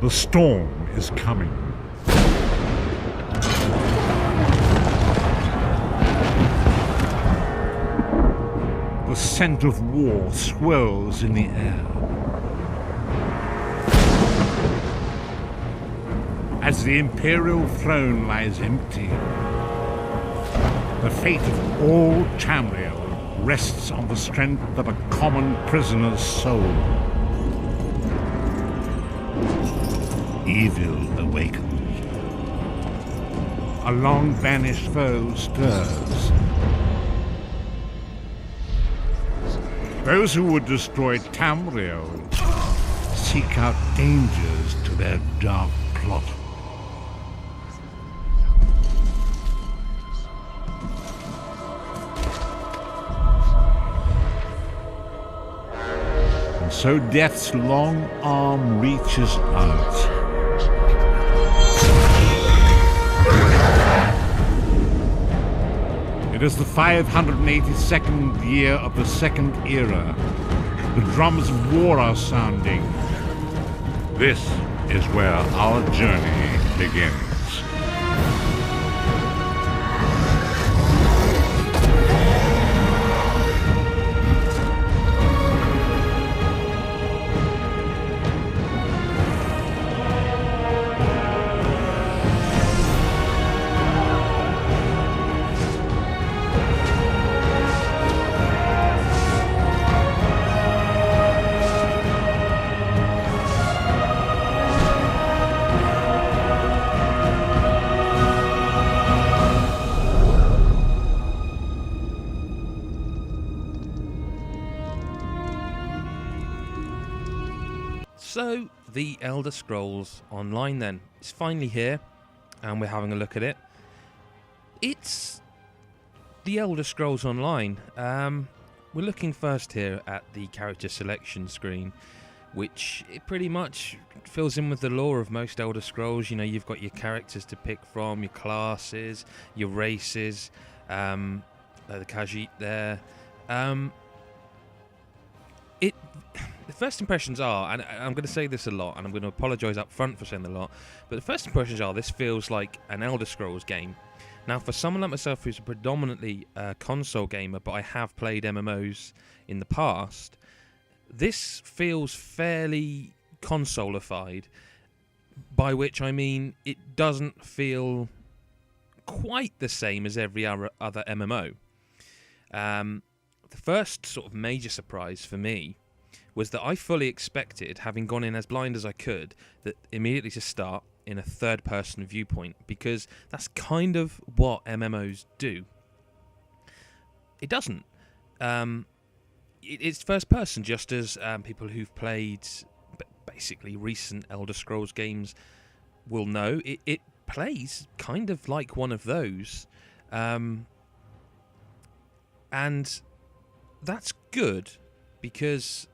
The storm is coming. The scent of war swirls in the air. As the Imperial throne lies empty, the fate of all Tamriel rests on the strength of a common prisoner's soul. Evil awakens. A long-banished foe stirs. Those who would destroy Tamriel seek out dangers to their dark plot. And so death's long arm reaches out. It is the 582nd year of the Second Era. The drums of war are sounding. This is where our journey begins. So, the Elder Scrolls Online then. It's finally here, and we're having a look at it. It's the Elder Scrolls Online. We're looking first here at the character selection screen, which it pretty much fills in with the lore of most Elder Scrolls. You know, you've got your characters to pick from, your classes, your races, the Khajiit there. The first impressions are, and I'm going to say this a lot, and I'm going to apologise up front for saying a lot, but the first impressions are this feels like an Elder Scrolls game. Now, for someone like myself who's a predominantly console gamer, but I have played MMOs in the past, this feels fairly consolified, by which I mean it doesn't feel quite the same as every other MMO. The first sort of major surprise for me was that I fully expected, having gone in as blind as I could, that immediately to start in a third-person viewpoint, because that's kind of what MMOs do. It doesn't. It's first-person, just as people who've played basically recent Elder Scrolls games will know. It plays kind of like one of those. And that's good, because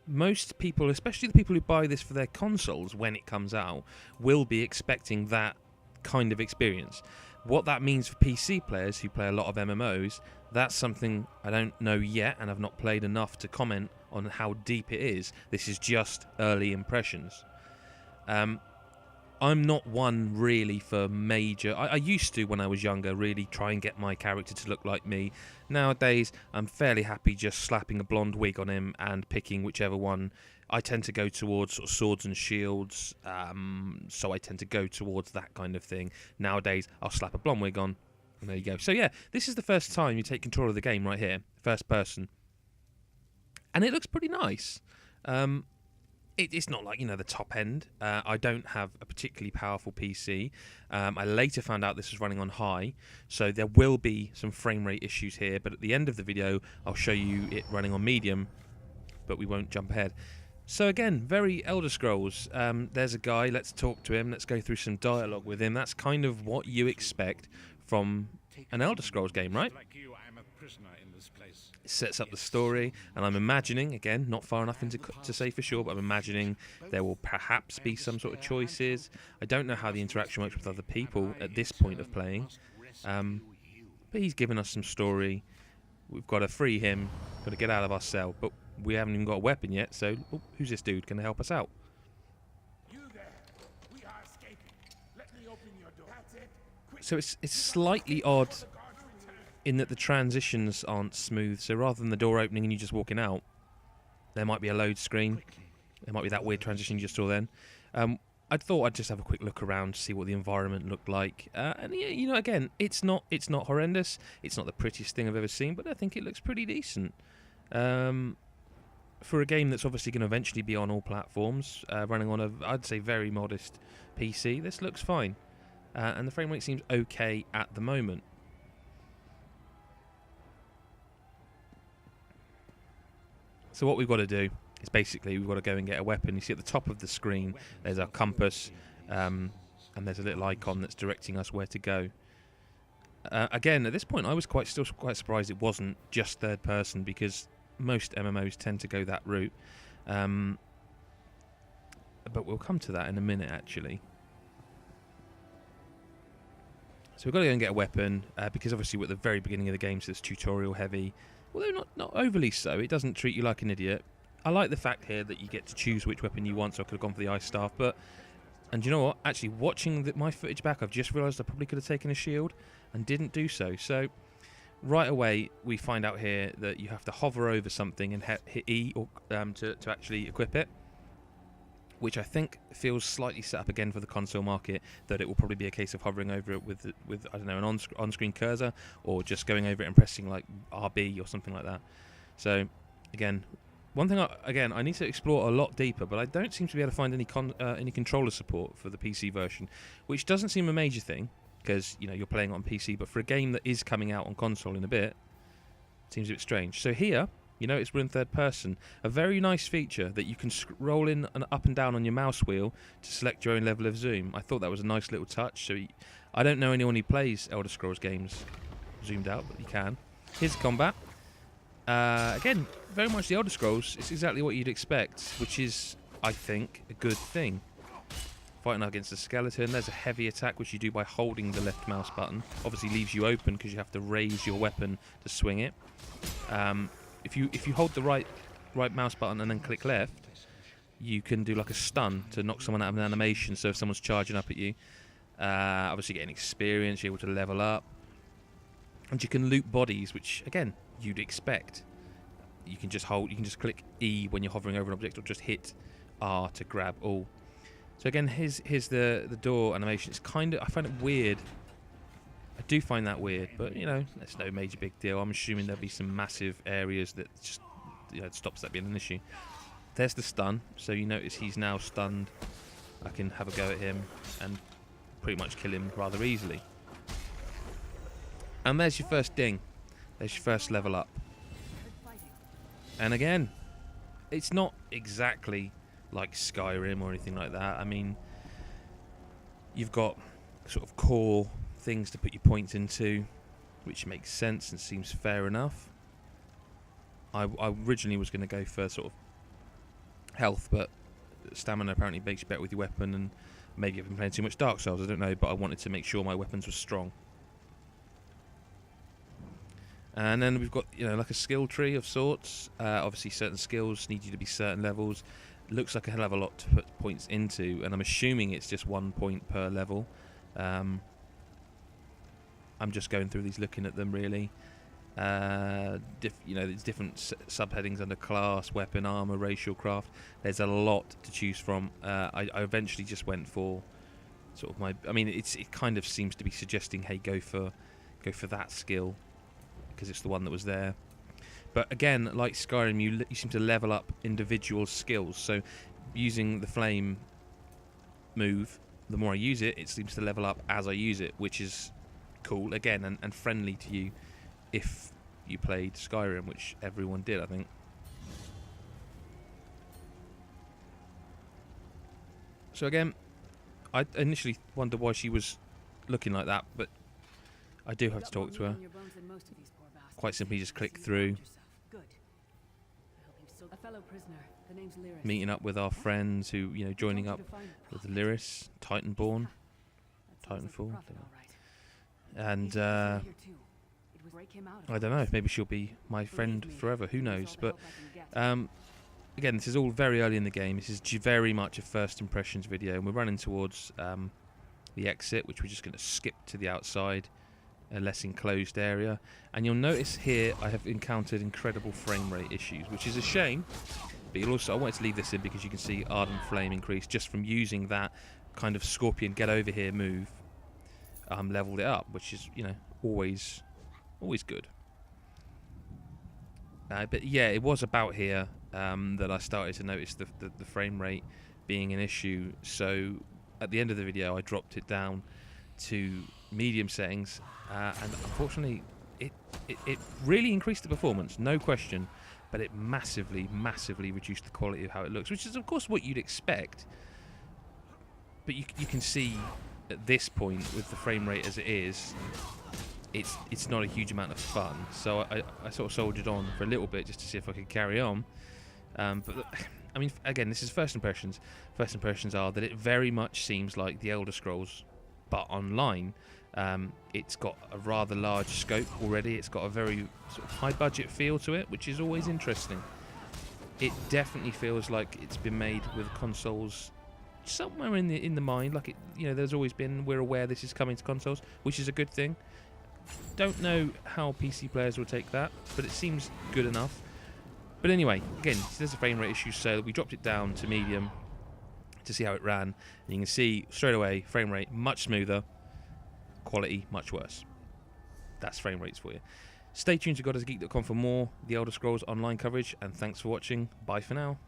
most people, especially the people who buy this for their consoles when it comes out, will be expecting that kind of experience. What that means for PC players who play a lot of MMOs, that's something I don't know yet, and I've not played enough to comment on how deep it is. This is just early impressions. I'm not one really for major... I used to, when I was younger, really try and get my character to look like me. Nowadays, I'm fairly happy just slapping a blonde wig on him and picking whichever one. I tend to go towards sort of swords and shields, so I tend to go towards that kind of thing. Nowadays, I'll slap a blonde wig on, and there you go. So yeah, this is the first time you take control of the game right here, first person. And it looks pretty nice. It's not like, you know, the top end. I don't have a particularly powerful PC. I later found out this was running on high, so there will be some frame rate issues here, but at the end of the video I'll show you it running on medium, but we won't jump ahead. So again, very Elder Scrolls. There's a guy, let's talk to him, let's go through some dialogue with him. That's kind of what you expect from an Elder Scrolls game, right? It sets up the story, and I'm imagining, again, not far enough into to say for sure, but I'm imagining there will perhaps be some sort of choices. I don't know how the interaction works with other people at this point of playing, but he's given us some story. We've got to free him, got to get out of our cell, but we haven't even got a weapon yet, so who's this dude? Can they help us out? So it's slightly odd in that the transitions aren't smooth. So rather than the door opening and you just walking out, there might be a load screen. There might be that weird transition you just saw then. I thought I'd just have a quick look around to see what the environment looked like. And yeah, you know, again, it's not horrendous. It's not the prettiest thing I've ever seen, but I think it looks pretty decent. For a game that's obviously going to eventually be on all platforms, running on I'd say very modest PC, this looks fine. And the frame rate seems okay at the moment. So what we've got to do is basically we've got to go and get a weapon. You see at the top of the screen there's our compass, and there's a little icon that's directing us where to go. Again, at this point I was still quite surprised it wasn't just third person, because most MMOs tend to go that route. But we'll come to that in a minute, actually. So we've got to go and get a weapon, because obviously we're at the very beginning of the game, so it's tutorial heavy. Although not overly so. It doesn't treat you like an idiot. I like the fact here that you get to choose which weapon you want, so I could have gone for the ice staff. And you know what? Actually, watching my footage back, I've just realised I probably could have taken a shield and didn't do so. So right away, we find out here that you have to hover over something and hit E to actually equip it, which I think feels slightly set up again for the console market, that it will probably be a case of hovering over it with I don't know, an on-screen cursor, or just going over it and pressing like RB or something like that. So again, one thing I need to explore a lot deeper, but I don't seem to be able to find any controller support for the PC version, which doesn't seem a major thing, because you know you're playing on PC. But for a game that is coming out on console in a bit, it seems a bit strange. So here, you notice we're in third person. A very nice feature that you can scroll in and up and down on your mouse wheel to select your own level of zoom. I thought that was a nice little touch. So I don't know anyone who plays Elder Scrolls games zoomed out, but you can. Here's combat. Again, very much the Elder Scrolls. It's exactly what you'd expect, which is, I think, a good thing. Fighting against a skeleton. There's a heavy attack, which you do by holding the left mouse button. Obviously leaves you open because you have to raise your weapon to swing it. If you hold the right mouse button and then click left, you can do like a stun to knock someone out of an animation. So if someone's charging up at you, obviously getting experience, you're able to level up, and you can loot bodies, which again you'd expect. You can just click E when you're hovering over an object, or just hit R to grab all. So again, here's the door animation. It's I find it weird. I do find that weird, but you know, that's no major big deal. I'm assuming there'll be some massive areas that just, you know, it stops that being an issue. There's the stun, so you notice he's now stunned. I can have a go at him and pretty much kill him rather easily. And there's your first ding. There's your first level up. And again, it's not exactly like Skyrim or anything like that. I mean, you've got sort of core things to put your points into, which makes sense and seems fair enough. I originally was going to go for sort of health, but stamina apparently makes you better with your weapon, and maybe I've been playing too much Dark Souls, I don't know, but I wanted to make sure my weapons were strong. And then we've got, you know, like a skill tree of sorts. Obviously certain skills need you to be certain levels. Looks like a hell of a lot to put points into, and I'm assuming it's just 1 point per level. I'm just going through these, looking at them really. You know, there's different subheadings under class, weapon, armor, racial, craft. There's a lot to choose from. I eventually just went for sort of I mean, it kind of seems to be suggesting, hey, go for that skill, because it's the one that was there. But again, like Skyrim, you seem to level up individual skills. So using the flame move, the more I use it, it seems to level up as I use it, which is cool again, and friendly to you if you played Skyrim, which everyone did, I think. So again, I initially wondered why she was looking like that, but I do have to talk to her. Quite simply just click through. Meeting up with our friends who, you know, joining up with Lyris, Titanborn, Titanfall. And I don't know, maybe she'll be my friend forever, who knows. But again, this is all very early in the game. This is very much a first impressions video, and we're running towards the exit, which we're just going to skip to the outside, a less enclosed area. And you'll notice here I have encountered incredible frame rate issues, which is a shame. But you'll also, I wanted to leave this in because you can see Ardent Flame increase just from using that kind of Scorpion get over here move. Leveled it up, which is, you know, always good. But yeah, it was about here that I started to notice the frame rate being an issue. So at the end of the video, I dropped it down to medium settings, and unfortunately, it really increased the performance, no question, but it massively reduced the quality of how it looks, which is of course what you'd expect. But you can see at this point, with the frame rate as it is, it's not a huge amount of fun. So I sort of soldiered on for a little bit just to see if I could carry on. But I mean, again, this is first impressions. First impressions are that it very much seems like the Elder Scrolls, but online. It's got a rather large scope already. It's got a very sort of high budget feel to it, which is always interesting. It definitely feels like it's been made with consoles somewhere in the mind, like it, you know, there's always been. We're aware this is coming to consoles, which is a good thing. Don't know how PC players will take that, but it seems good enough. But anyway, again, there's a frame rate issue, so we dropped it down to medium to see how it ran, and you can see straight away frame rate much smoother, quality much worse. That's frame rates for you. Stay tuned to GodIsAGeek.com for more The Elder Scrolls Online coverage, and thanks for watching. Bye for now.